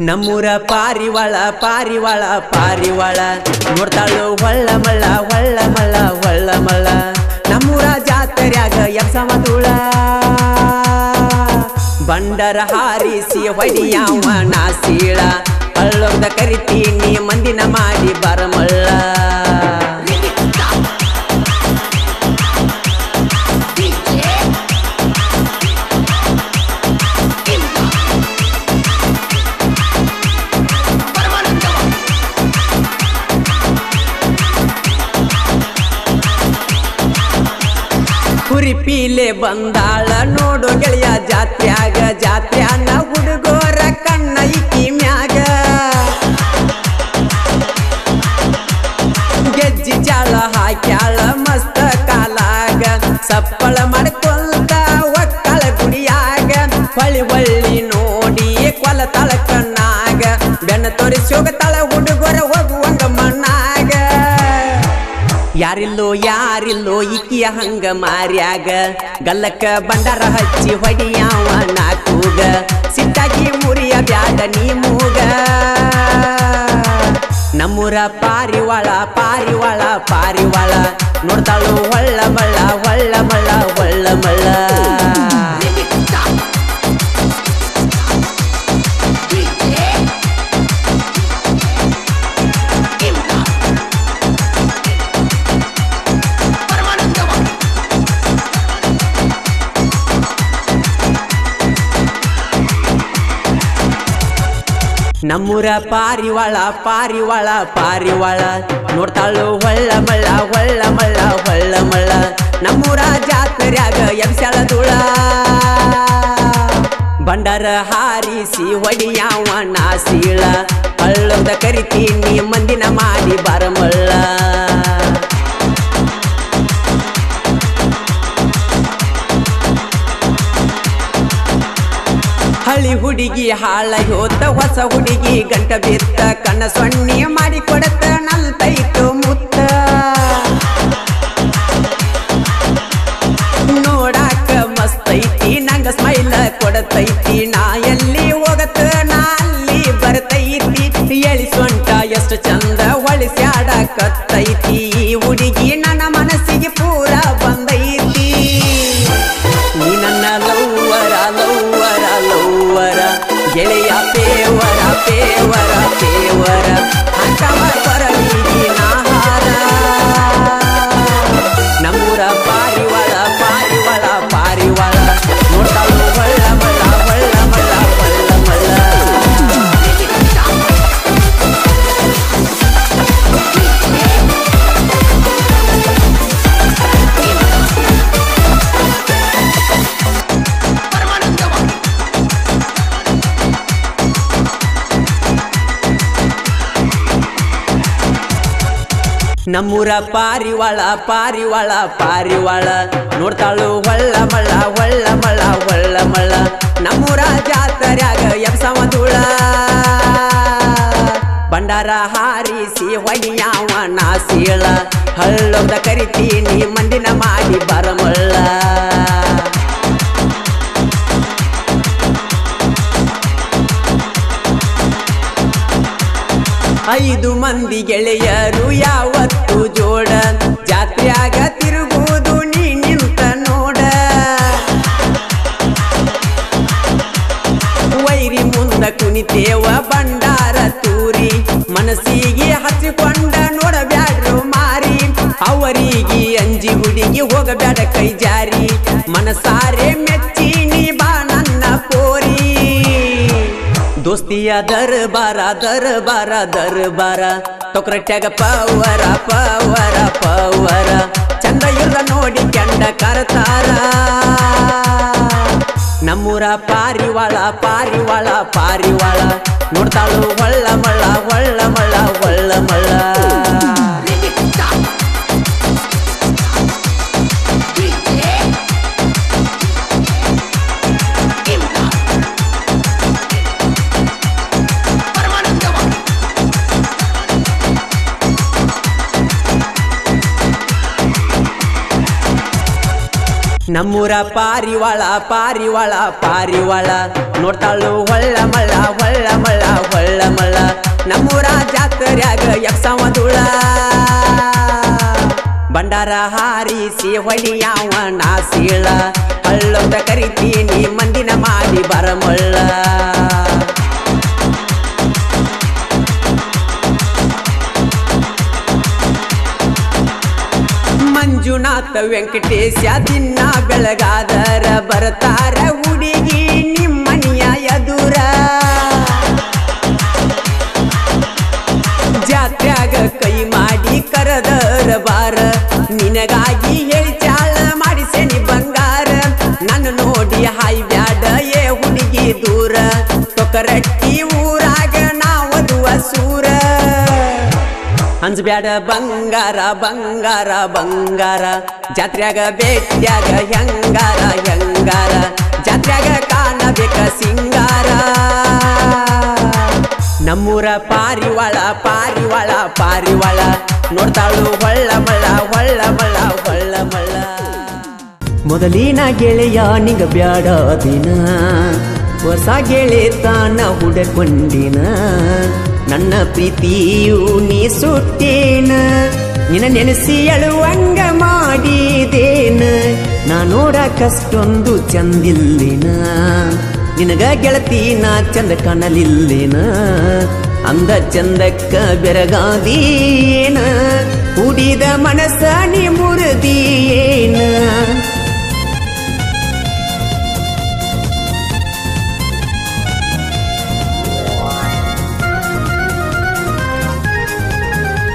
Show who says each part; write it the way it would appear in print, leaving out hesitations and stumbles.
Speaker 1: ನಮ್ಮೂರ ಪಾರಿವಾಳ ಪಾರಿವಾಳ ಪಾರಿವಾಳ ನೋಡ್ತಾಳು ಹೊಳ್ಳ ಮಳ್ಳ ಹೊಳ್ಳ ಮಳ್ಳ ಹೊಳ್ಳ ಮಳ್ಳ ನಮ್ಮೂರ ಜಾತ್ರ್ಯಾಗ ಎಬ್ಸವ ಧೂಳ ಬಂಡರ ಹಾರಿಸಿ ಹೊಡಿಯಾವ ನಾಸೀಳ ಹಳ್ಳೊಂದ ಕರಿತೀನಿ ಮಂದಿನ ಮಾಡಿ ಬರಮಳ್ಳ ಕುರಿಪೀಲೆ ಬಂದಾಳ ನೋಡು ಗೆಳೆಯ ಜಾತ್ರ್ಯಾಗ ಜಾತ್ರ್ಯಾನ ಹುಡುಗೋರ ಕಣ್ಣ ಇಕ್ಕಿ ಮ್ಯಾಗ ಗೆಜ್ಜಿ ಜಾಳ ಹಾಕ್ಯಾಳ ಮಸ್ತ ಕಾಲಾಗ ಸಪ್ಪಳ ಮಾಡ್ಕೊಂತ ಒಕ್ಕಳ ಗುಡಿಯಾಗ ಹೊಳಿ ಹೊಳ್ಳಿ ನೋಡಿ ಕೊಲತಾಳ ಕಣ್ಣಾಗ ಬೆನ್ನ ತೋರಿಸಿ ಹೋಗತಾಳ ಹುಡುಗೋರ ಹೋಗುವಂಗ ಮಣ್ಣಾಗ ಯಾರಿಲ್ಲೋ ಯಾರಿಲ್ಲೋ ಇಕ್ಕಿಯ ಹಂಗ ಮಾರ್ಯಾಗ ಗಲ್ಲಕ್ಕ ಬಂಡಾರ ಹಚ್ಚಿ ಹೊಡಿಯಾವ ನಾಕೂಗ ಸಿಟ್ಟಾಗಿ ಮುರಿಯ ಬ್ಯಾಡ ನೀ ಮೂಗ ನಮ್ಮೂರ ಪಾರಿವಾಳ ಪಾರಿವಾಳ ಪಾರಿವಾಳ ನೋಡ್ತಾಳು ಹೊಳ್ಳ ಮಳ್ಳ ಹೊಳ್ಳ ಮಳ್ಳ ಹೊಳ್ಳ ಮಳ್ಳ ನಮ್ಮೂರ ಪಾರಿವಾಳ ಪಾರಿವಾಳ ಪಾರಿವಾಳ ನೋಡ್ತಾಳು ಹೊಳ್ಳ ಮಳ್ಳ ಹೊಳ್ಳ ಮಳ್ಳ ಹೊಳ್ಳ ಮಳ್ಳ ನಮ್ಮೂರ ಜಾತ್ರ್ಯಾಗ ಎಬ್ಸ್ಯಾಳ ಧೂಳ ಬಂಡರ ಹಾರಿಸಿ ಹೊಡಿಯಾವ ನಾಸೀಳ ಹಳ್ಳೊಂದ ಕರಿತೀನಿ ಮಂದಿನ ಮಾಡಿ ಬರಮಳ್ಳ ಹಳಿ ಹುಡುಗಿ ಹಾಳ ಹೋತ ಹೊಸ ಹುಡುಗಿ ಗಂಟ ಬಿತ್ತ ಕಣ್ಣ ಸೊಣ್ಣಿ ಮಾಡಿ ಕೊಡತ್ತ ನಲ್ತೈತು ಮುತ್ತ ನೋಡಾಕ ಮಸ್ತೈತಿ ನಂಗ ಸ್ಮೈಲ ಕೊಡತೈತಿ ನಾ ಎಲ್ಲಿ ಹೋಗತ್ತ ನಾ ಅಲ್ಲಿ ಬರ್ತೈತಿ ಎಳಿ ಸೊಂಟ ಎಷ್ಟು ಚಂದ ಹೊಳಿಸ್ಯಾಡ ಕತ್ತೈತಿ ಹುಡುಗಿ ನನ್ನ ಮನಸ್ಸಿಗೆ ಪೂರ ಬಂದೈತಿ ನೀ ನನ್ನ ಲವ್ವರ ಲವ್ವರ ಲವ್ವರ ಗೆಳೆಯ ಪೇವರ ಪೇವರ ಪೇವರ ಹಂಚವ ಪರವೀಗಿ ನಾಹಾರ ನಮ್ಮೂರ ಪಾರಿವಾಳ ಪಾರಿವಾಳ ಪಾರಿವಾಳ ನೋಡ್ತಾಳು ಹೊಳ್ಳ ಮಳ್ಳ ಹೊಳ್ಳ ಮಳ್ಳ ಹೊಳ್ಳ ಮಳ್ಳ ನಮ್ಮೂರ ಪಾರಿವಾಳ ಪಾರಿವಾಳ ಪಾರಿವಾಳ ನೋಡ್ತಾಳು ಹೊಳ್ಳ ಮಳ್ಳ ಹೊಳ್ಳ ಮಳ್ಳ ಹೊಳ್ಳ ಮಳ್ಳ ನಮ್ಮೂರ ಜಾತ್ರ್ಯಾಗ ಎಬ್ಸವ ಧೂಳ ಬಂಡಾರ ಹಾರಿಸಿ ಹೊಡಿಯಾವ ನಾಸೀಳ ಹಳ್ಳೊಂದ ಕರಿತೀನಿ ಮಂದಿನ ಮಾಡಿ ಬರಮಳ್ಳ ಐದು ಮಂದಿ ಗೆಳೆಯರು ಯಾವತ್ತು ಜೋಡ ಜಾತ್ರ್ಯಾಗ ತಿರುಗುವುದು ನೀ ನಿಂತ ನೋಡ ವೈರಿ ಮುಂದ ಕುಣಿತೇವ ಬಂಡಾರ ತೂರಿ ಮನಸ್ಸಿಗೆ ಹಚ್ಚಿಕೊಂಡ ನೋಡಬ್ಯಾಡ್ರು ಮಾರಿ ಅವರಿಗೆ ಅಂಜಿ ಹುಡುಗಿ ಹೋಗಬ್ಯಾಡ ಕೈ ಜಾರಿ ಮನಸಾರೆ ಮೆಚ್ಚಿ ನೀ ಬಾ ನನ್ನ ಪೋರಿ ದೋಸ್ತಿಯ ದರ್ಬಾರ ದರ್ಬಾರ ದರ್ಬಾರ ತೊಕ್ರಟ್ಯಾಗ ಪವರ ಪವರ ಪವರ ಚಂದ ಇರ ನೋಡಿ ಕೆಂಡ ಕರತಾರ ನಮ್ಮೂರ ಪಾರಿವಾಳ ಪಾರಿವಾಳ ಪಾರಿವಾಳ ನೋಡ್ತಾಳು ಹೊಳ್ಳ ಮಳ್ಳ ಹೊಳ್ಳ ಮಳ್ಳ ಹೊಳ್ಳ ಮಳ್ಳ ನಮ್ಮೂರ ಪಾರಿವಾಳ ಪಾರಿವಾಳ ಪಾರಿವಾಳ ನೋಡ್ತಾಳು ಹೊಳ್ಳ ಮಳ್ಳ ಹೊಳ್ಳ ಮಳ್ಳ ಹೊಳ್ಳ ಮಳ್ಳ ನಮ್ಮೂರ ಜಾತ್ರ್ಯಾಗ ಯಕ್ಷವದುಳ ಬಂಡಾರ ಹಾರಿಸಿ ಹೊಳಿಯಾವ ನಾಸೀಳ ಹಳ್ಳೊಂದ ಕರಿತೀನಿ ಮಂದಿನ ಮಾಡಿ ಬರಮಳ್ಳ ಮಂಜುನಾಥ ವೆಂಕಟೇಶ ದಿನ ಬೆಳಗಾದರ ಬರ್ತಾರ ಹುಡುಗಿ ನಿಮ್ಮನಿಯ ಎದುರ ಜಾತ್ರ್ಯಾಗ ಕೈ ಮಾಡಿ ಕರದರ ಬಾರ ನಿನಗಾಗಿ ಹೇಳಿ ಚಾಳ ಮಾಡಿಸೇನಿ ಬಂಗಾರ ನನ್ನ ನೋಡಿ ಹಾಯ್ ಬ್ಯಾಡ ಏ ಹುಡುಗಿ ದೂರ ತೊಕರಟ್ಟಿ ಊರಾಗ ನಾವದುವ ಸೂರ ಅಂಜಬ್ಯಾಡ ಬಂಗಾರ ಬಂಗಾರ ಬಂಗಾರ ಜಾತ್ರ್ಯಾಗ ಬೇಟ್ಯಾಗ ಹೆಂಗಾರ ಹೆಂಗಾರ ಜಾತ್ರ್ಯಾಗ ಕಾಣಬೇಕ ಸಿಂಗಾರ ನಮ್ಮೂರ ಪಾರಿವಾಳ ಪಾರಿವಾಳ ಪಾರಿವಾಳ ನೋಡ್ತಾಳು ಹೊಳ್ಳ ಮಳ್ಳ ಹೊಳ್ಳ ಮಳ್ಳ ಹೊಳ್ಳ ಮಳ್ಳ ಮೊದಲಿನ ಗೆಳೆಯ ನಿಂಗ ಬ್ಯಾಡ ದಿನ ಹೊಸ ಗೆಳೆತನ ಹುಡಕೊಂಡಿನ ನನ್ನ ಪ್ರೀತಿಯು ನೀ ಸುಟ್ಟೇನ ನಿನ್ನ ನೆನೆಸಿ ಅಳುವಂಗ ಮಾಡಿದೇನ ನಾ ನೋಡಕಷ್ಟೊಂದು ಚಂದಿಲ್ಲಿನ ನಿನಗ ಗೆಳತಿ ನಾ ಚಂದ ಕಾಣಲಿಲ್ಲೇನ ಅಂದ ಚಂದಕ್ಕ ಬೆರಗಾದೀನ ಕುಡಿದ ಮನಸ್ಸ ನೀ